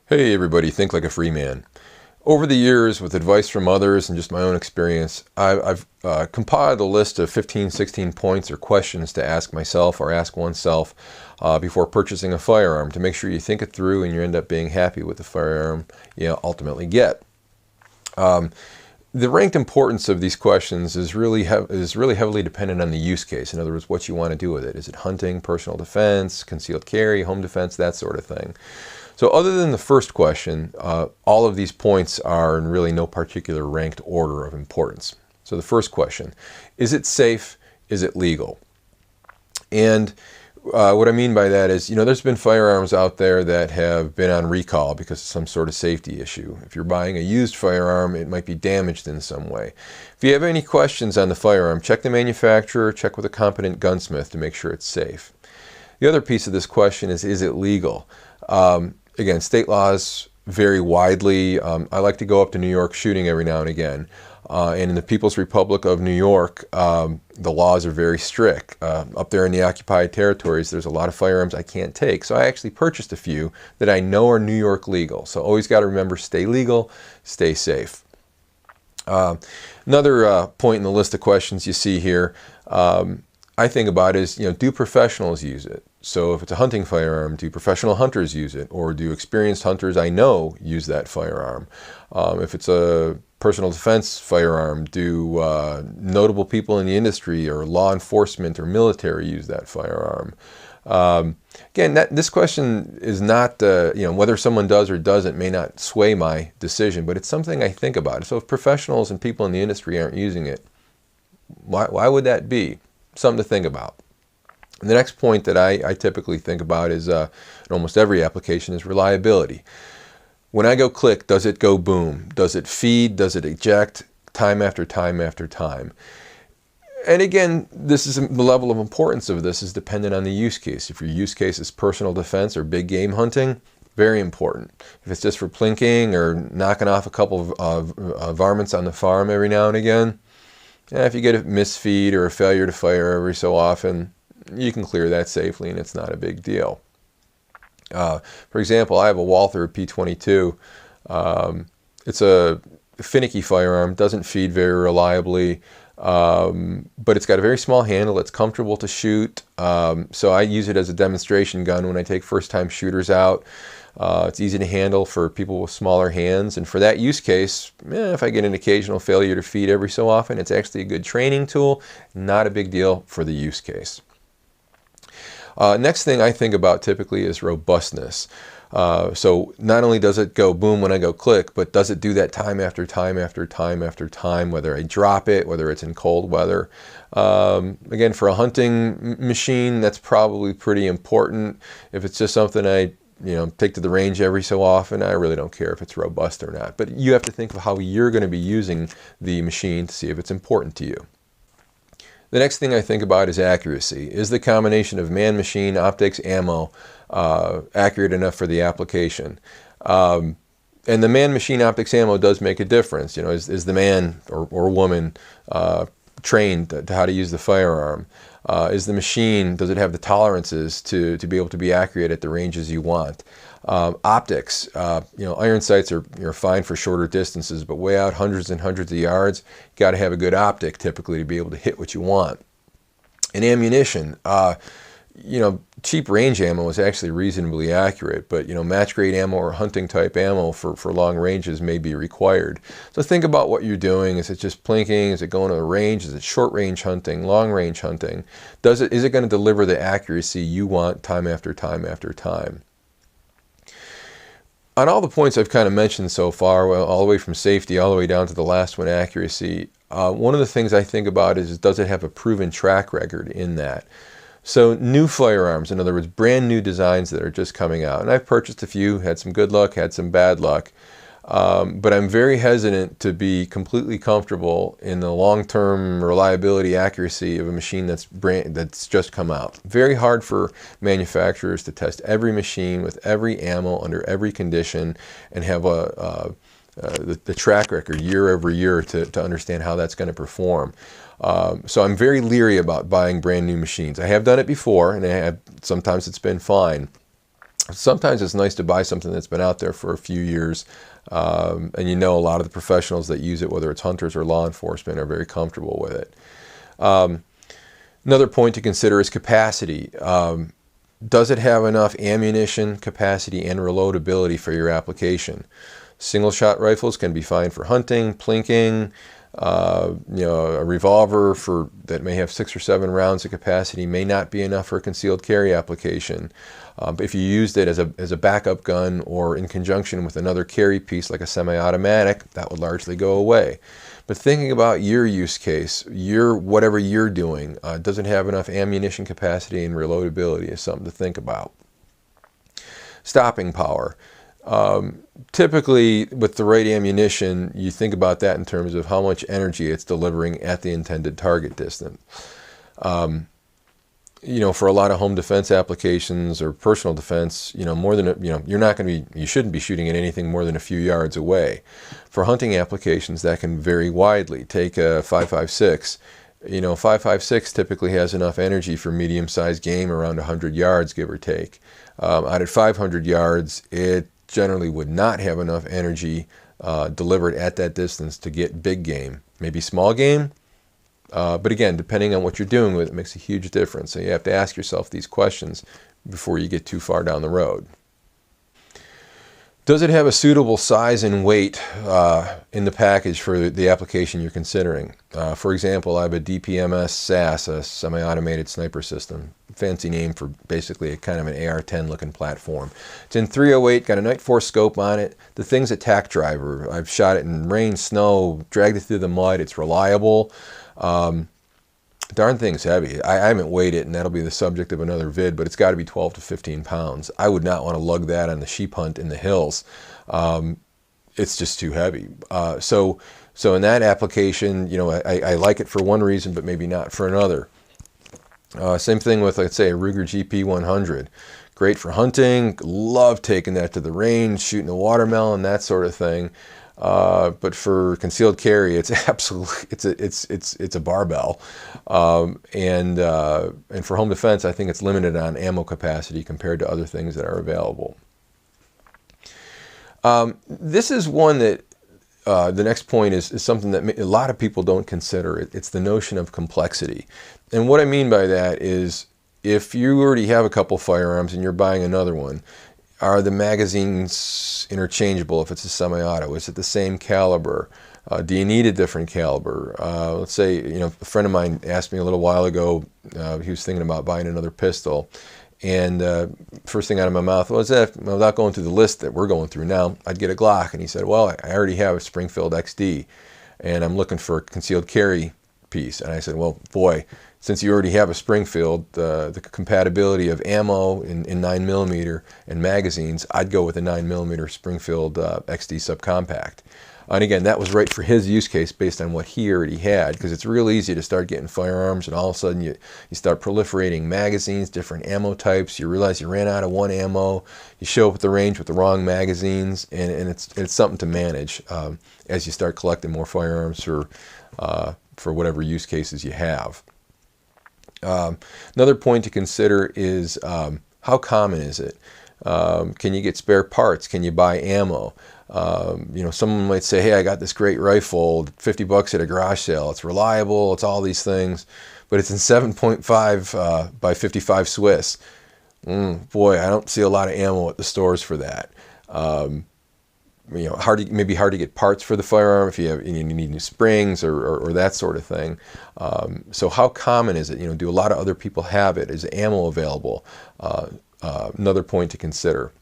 Hey everybody, think like a free man. Over the years, with advice from others and just my own experience, I've compiled a list of 15, 16 points or questions to ask myself or ask oneself before purchasing a firearm to make sure you think it through and you end up being happy with the firearm you ultimately get. The ranked importance of these questions is really heavily dependent on the use case. In other words, what you want to do with it. Is it hunting, personal defense, concealed carry, home defense, that sort of thing. So other than the first question, all of these points are in really no particular ranked order of importance. So the first question, is it safe? Is it legal? And what I mean by that is, there's been firearms out there that have been on recall because of some sort of safety issue. If you're buying a used firearm, it might be damaged in some way. If you have any questions on the firearm, check the manufacturer, check with a competent gunsmith to make sure it's safe. The other piece of this question is it legal? Again, state laws vary widely. I like to go up to New York shooting every now and again. And in the People's Republic of New York, the laws are very strict. Up there in the occupied territories, there's a lot of firearms I can't take. So I actually purchased a few that I know are New York legal. So always got to remember, stay legal, stay safe. Another point in the list of questions you see here, I think about is, do professionals use it? So if it's a hunting firearm, do professional hunters use it? Or do experienced hunters I know use that firearm? If it's a personal defense firearm, do notable people in the industry or law enforcement or military use that firearm? Again, this question is not, whether someone does or doesn't may not sway my decision, but it's something I think about. So if professionals and people in the industry aren't using it, why would that be? Something to think about. And the next point that I typically think about is, in almost every application, is reliability. When I go click, does it go boom? Does it feed? Does it eject? Time after time after time. And again, this is the level of importance of this is dependent on the use case. If your use case is personal defense or big game hunting, very important. If it's just for plinking or knocking off a couple of varmints on the farm every now and again, if you get a misfeed or a failure to fire every so often, you can clear that safely and it's not a big deal. For example, I have a Walther P22. It's a finicky firearm, doesn't feed very reliably, but it's got a very small handle. It's comfortable to shoot, so I use it as a demonstration gun when I take first-time shooters out. It's easy to handle for people with smaller hands, and for that use case, if I get an occasional failure to feed every so often, it's actually a good training tool, not a big deal for the use case. Next thing I think about typically is robustness. So not only does it go boom when I go click, but does it do that time after time after time after time, whether I drop it, whether it's in cold weather. Again, for a hunting machine, that's probably pretty important. If it's just something I take to the range every so often, I really don't care if it's robust or not. But you have to think of how you're going to be using the machine to see if it's important to you. The next thing I think about is accuracy. Is the combination of man-machine, optics, ammo accurate enough for the application? And the man-machine optics ammo does make a difference. Is the man or woman trained to how to use the firearm? Is the machine, does it have the tolerances to be able to be accurate at the ranges you want? Optics, iron sights are fine for shorter distances, but way out hundreds and hundreds of yards, you got to have a good optic typically to be able to hit what you want. And ammunition, cheap range ammo is actually reasonably accurate, but match grade ammo or hunting type ammo for long ranges may be required. So think about what you're doing. Is it just plinking? Is it going to a range? Is it short range hunting, long range hunting? Is it going to deliver the accuracy you want time after time after time? On all the points I've kind of mentioned so far, all the way from safety all the way down to the last one, accuracy, one of the things I think about is does it have a proven track record in that? So new firearms, in other words, brand new designs that are just coming out. And I've purchased a few, had some good luck, had some bad luck. But I'm very hesitant to be completely comfortable in the long-term reliability, accuracy of a machine that's just come out. Very hard for manufacturers to test every machine with every ammo under every condition and have the track record year over year to understand how that's going to perform. So I'm very leery about buying brand new machines. I have done it before, and sometimes it's been fine. Sometimes it's nice to buy something that's been out there for a few years, and you know a lot of the professionals that use it, whether it's hunters or law enforcement, are very comfortable with it. Another point to consider is capacity. Does it have enough ammunition, capacity, and reloadability for your application? Single shot rifles can be fine for hunting, plinking. A revolver that may have 6 or 7 rounds of capacity may not be enough for a concealed carry application. But if you used it as a backup gun or in conjunction with another carry piece like a semi-automatic, that would largely go away. But thinking about your use case, whatever you're doing, does it have enough ammunition capacity and reloadability is something to think about. Stopping power. Typically, with the right ammunition, you think about that in terms of how much energy it's delivering at the intended target distance. For a lot of home defense applications or personal defense, you shouldn't be shooting at anything more than a few yards away. For hunting applications, that can vary widely. Take a 5.56. 5.56 typically has enough energy for medium-sized game around 100 yards, give or take. Out at 500 yards, it generally would not have enough energy delivered at that distance to get big game. Maybe small game, but again, depending on what you're doing with it, makes a huge difference. So you have to ask yourself these questions before you get too far down the road. Does it have a suitable size and weight in the package for the application you're considering? For example, I have a DPMS SAS, a semi-automated sniper system. Fancy name for basically a kind of an AR-10 looking platform. It's in 308, got a Night Force scope on it. The thing's a tack driver. I've shot it in rain, snow, dragged it through the mud. It's reliable. Darn thing's heavy. I haven't weighed it, and that'll be the subject of another vid, but it's got to be 12 to 15 pounds. I would not want to lug that on the sheep hunt in the hills. It's just too heavy. So in that application, I like it for one reason, but maybe not for another. Same thing with, let's say, a Ruger GP100. Great for hunting. Love taking that to the range, shooting a watermelon, that sort of thing. But for concealed carry, it's absolutely it's a barbell, and for home defense, I think it's limited on ammo capacity compared to other things that are available. This is one that the next point is something that a lot of people don't consider. It's the notion of complexity, and what I mean by that is if you already have a couple firearms and you're buying another one. Are the magazines interchangeable if it's a semi-auto? Is it the same caliber? Do you need a different caliber? Let's say, a friend of mine asked me a little while ago, he was thinking about buying another pistol. And first thing out of my mouth was, without going through the list that we're going through now, I'd get a Glock. And he said, well, I already have a Springfield XD, and I'm looking for a concealed carry piece. And I said, well, boy, since you already have a Springfield, the compatibility of ammo in 9mm and magazines, I'd go with a 9mm Springfield XD subcompact. And again, that was right for his use case based on what he already had, because it's real easy to start getting firearms and all of a sudden you start proliferating magazines, different ammo types. You realize you ran out of one ammo. You show up at the range with the wrong magazines, and it's something to manage as you start collecting more firearms for whatever use cases you have. Another point to consider is how common is it? Can you get spare parts? Can you buy ammo? Someone might say, hey, I got this great rifle, $50 at a garage sale. It's reliable. It's all these things, but it's in 7.5 by 55 Swiss. Boy, I don't see a lot of ammo at the stores for that. Maybe hard to get parts for the firearm if you need new springs or that sort of thing. So how common is it? Do a lot of other people have it? Is ammo available? Another point to consider.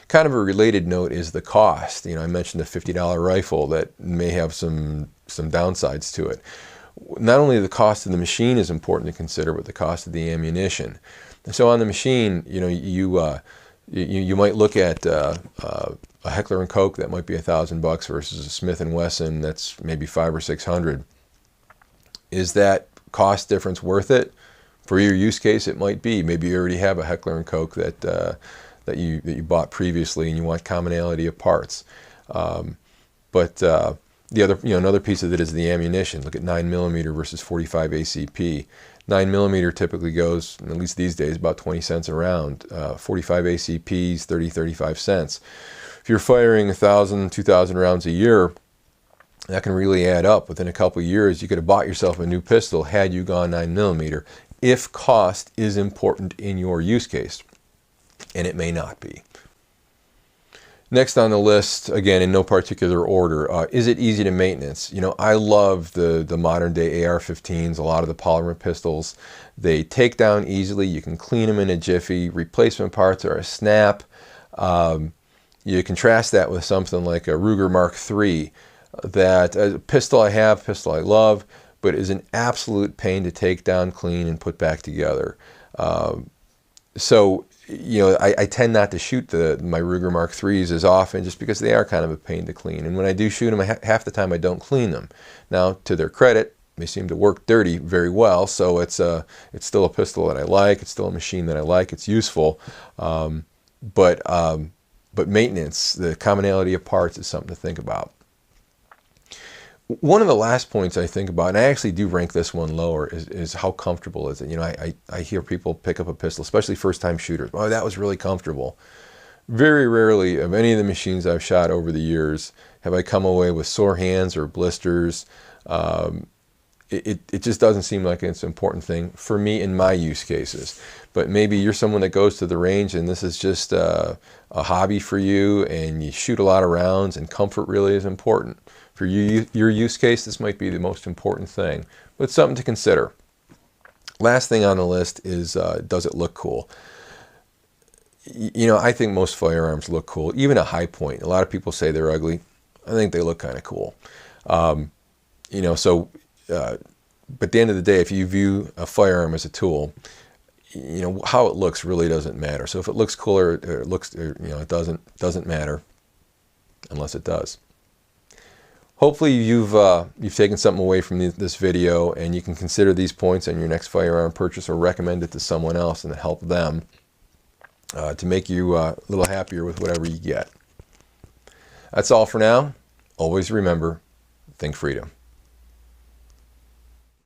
Kind of a related note is the cost. I mentioned the $50 rifle that may have some downsides to it. Not only the cost of the machine is important to consider, but the cost of the ammunition. And so on the machine, you might look at a Heckler and Koch that might be $1,000 versus a Smith and Wesson that's maybe $500 or $600. Is that cost difference worth it? For your use case, it might be. Maybe you already have a Heckler and Koch that you bought previously, and you want commonality of parts. But the other, another piece of it is the ammunition. Look at 9mm versus 45 ACP. 9mm typically goes, at least these days, about 20 cents a round. 45 ACPs, 30, 35 cents. If you're firing 1,000, 2,000 rounds a year, that can really add up. Within a couple of years, you could have bought yourself a new pistol had you gone 9mm, if cost is important in your use case. And it may not be. Next on the list, again, in no particular order, is it easy to maintenance? You know, I love the modern day AR-15s, a lot of the polymer pistols. They take down easily. You can clean them in a jiffy. Replacement parts are a snap. You contrast that with something like a Ruger Mark III, that a pistol I have, pistol I love, but is an absolute pain to take down, clean, and put back together. So, you know, I tend not to shoot my Ruger Mark IIIs as often, just because they are kind of a pain to clean. And when I do shoot them, half the time I don't clean them. Now, to their credit, they seem to work dirty very well, so it's still a pistol that I like. It's still a machine that I like. It's useful, but maintenance, the commonality of parts, is something to think about. One of the last points I think about, and I actually do rank this one lower, is how comfortable is it? You know, I hear people pick up a pistol, especially first-time shooters. Oh, that was really comfortable. Very rarely of any of the machines I've shot over the years have I come away with sore hands or blisters. It just doesn't seem like it's an important thing for me in my use cases. But maybe you're someone that goes to the range and this is just a hobby for you, and you shoot a lot of rounds, and comfort really is important. For your use case, this might be the most important thing, but it's something to consider. Last thing on the list is, does it look cool? You know, I think most firearms look cool, even a high point. A lot of people say they're ugly. I think they look kind of cool. You know, so, but at the end of the day, if you view a firearm as a tool, you know, how it looks really doesn't matter. So if it looks cool or it looks, you know, it doesn't matter unless it does. Hopefully you've taken something away from this video, and you can consider these points on your next firearm purchase, or recommend it to someone else and help them to make you a little happier with whatever you get. That's all for now. Always remember, think freedom.